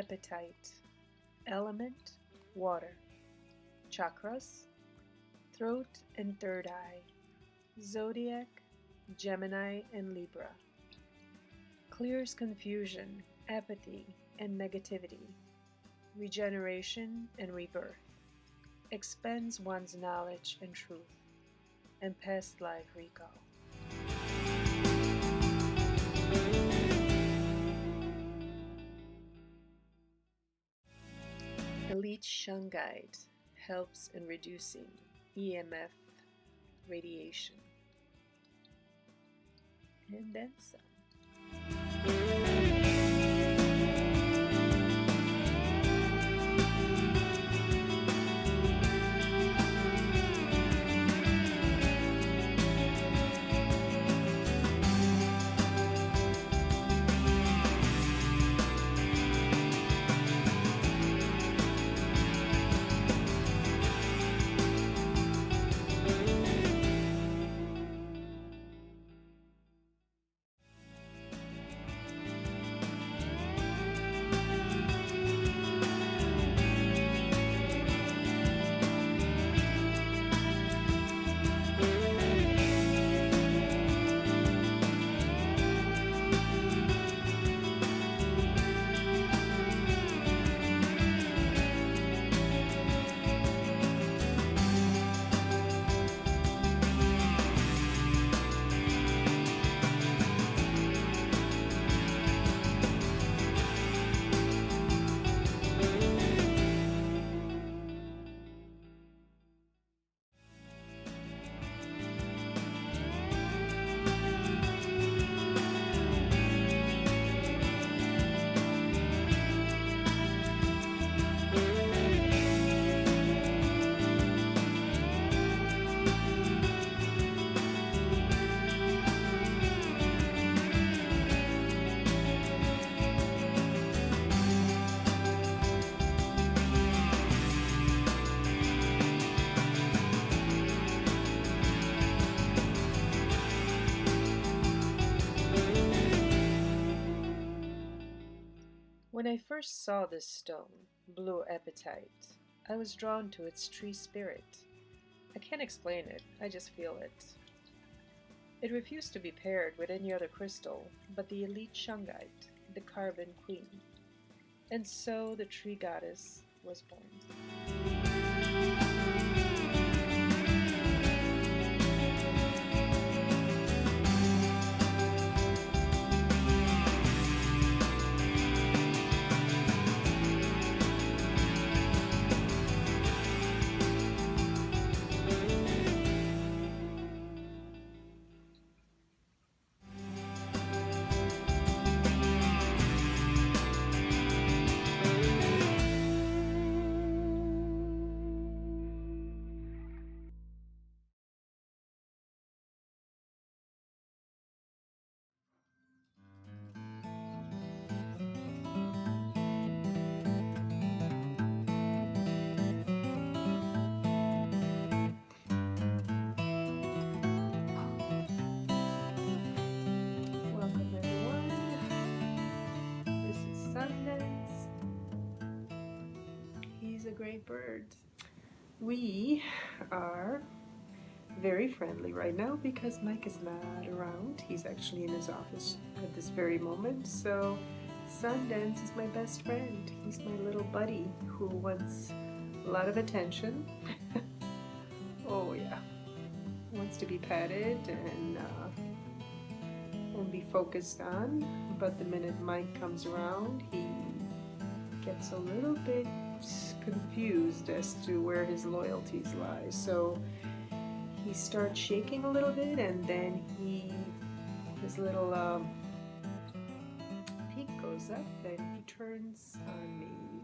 appetite. Element, water. Chakras, throat and third eye. Zodiac, Gemini and Libra. Clears confusion, apathy, and negativity. Regeneration and rebirth. Expands one's knowledge and truth, and past life recall. Elite Shungite helps in reducing EMF radiation. And then some. When I first saw this stone, blue apatite, I was drawn to its tree spirit. I can't explain it, I just feel it. It refused to be paired with any other crystal but the elite shungite, the carbon queen. And so the tree goddess was born. Great bird. We are very friendly right now because Mike is not around. He's actually in his office at this very moment. So Sundance is my best friend. He's my little buddy who wants a lot of attention. Oh yeah, wants to be petted and be focused on. But the minute Mike comes around, he gets a little bit confused as to where his loyalties lie. So he starts shaking a little bit, and then his little peak goes up, and he turns on me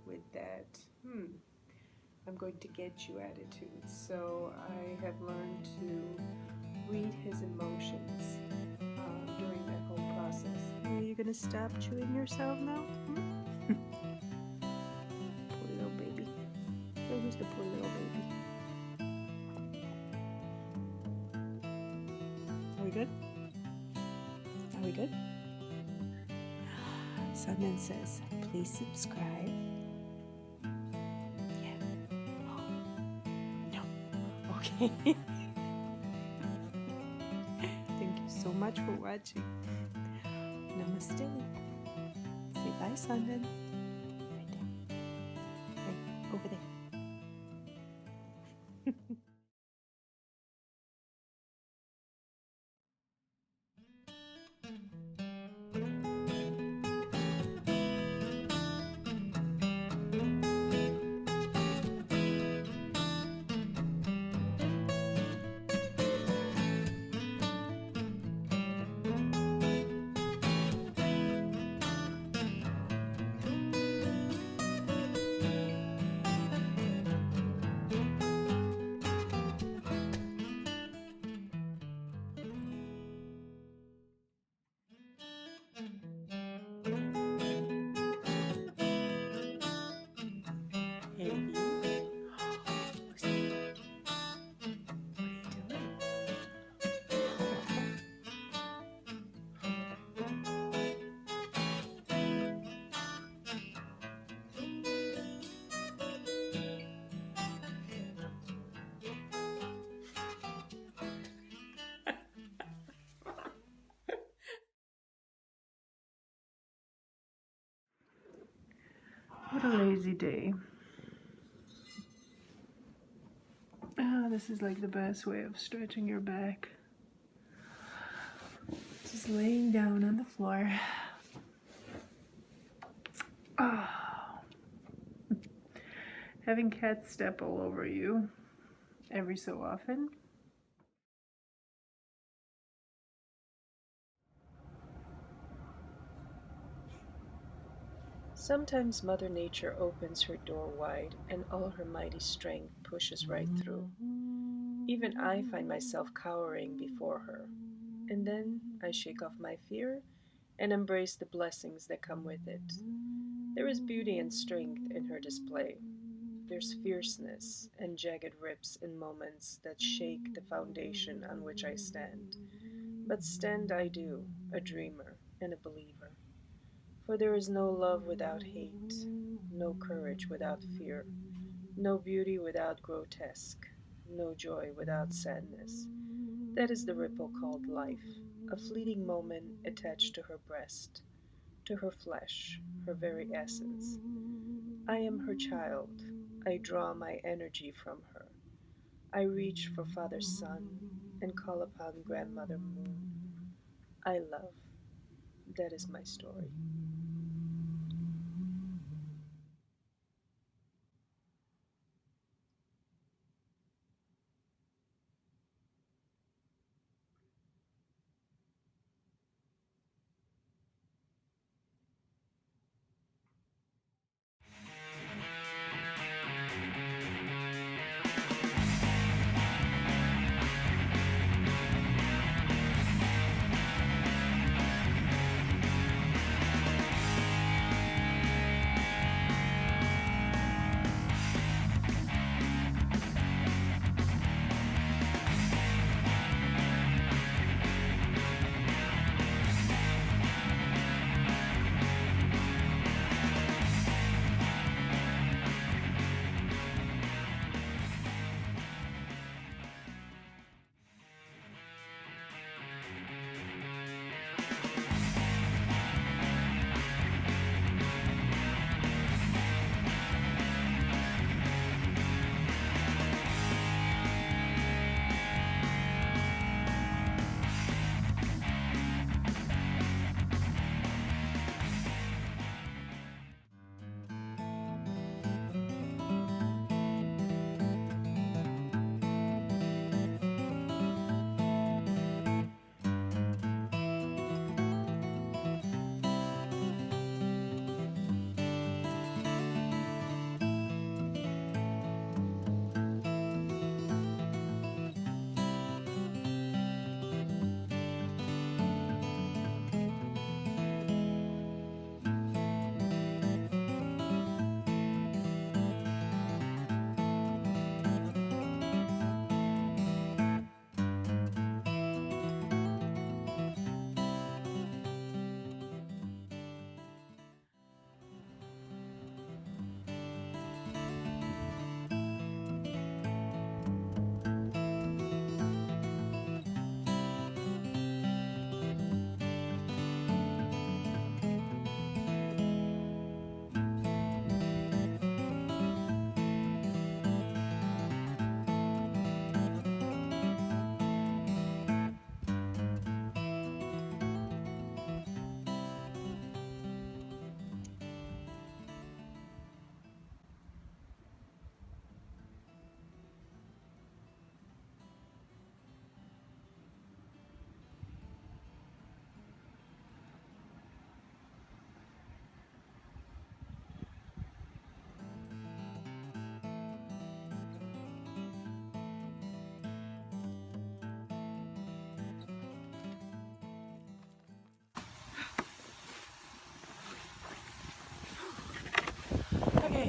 with that I'm going to get you attitude. So I have learned to read his emotions during that whole process. Are you gonna stop chewing yourself now? Who's the poor little baby? Are we good? Are we good? Sundin says, please subscribe. Yeah. Oh, no. Okay. Thank you so much for watching. Namaste. Say bye, Sundin. Right there. Right over there. Hey, you. What are you doing? What a lazy day. This is like the best way of stretching your back. Just laying down on the floor. Having cats step all over you every so often. Sometimes Mother Nature opens her door wide and all her mighty strength pushes right through. Even I find myself cowering before her. And then I shake off my fear and embrace the blessings that come with it. There is beauty and strength in her display. There's fierceness and jagged rips in moments that shake the foundation on which I stand. But stand I do, a dreamer and a believer. For there is no love without hate, no courage without fear, no beauty without grotesque, no joy without sadness. That is the ripple called life, a fleeting moment attached to her breast, to her flesh, her very essence. I am her child. I draw my energy from her. I reach for Father Sun and call upon Grandmother Moon. I love. That is my story.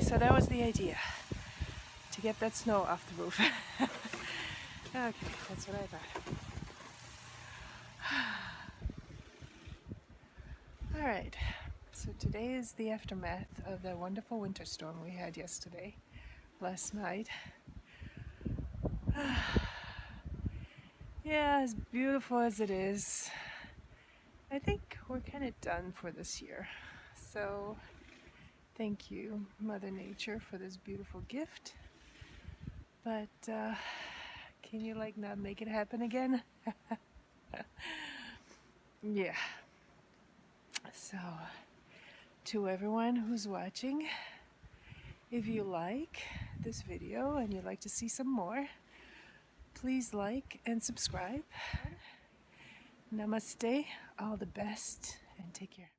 So that was the idea, to get that snow off the roof. Okay, that's what I thought. Alright, so today is the aftermath of the wonderful winter storm we had last night. Yeah, as beautiful as it is, I think we're kind of done for this year. So thank you, Mother Nature, for this beautiful gift. But can you like not make it happen again? Yeah. So to everyone who's watching, if you like this video and you'd like to see some more, please like and subscribe. Namaste, all the best, and take care.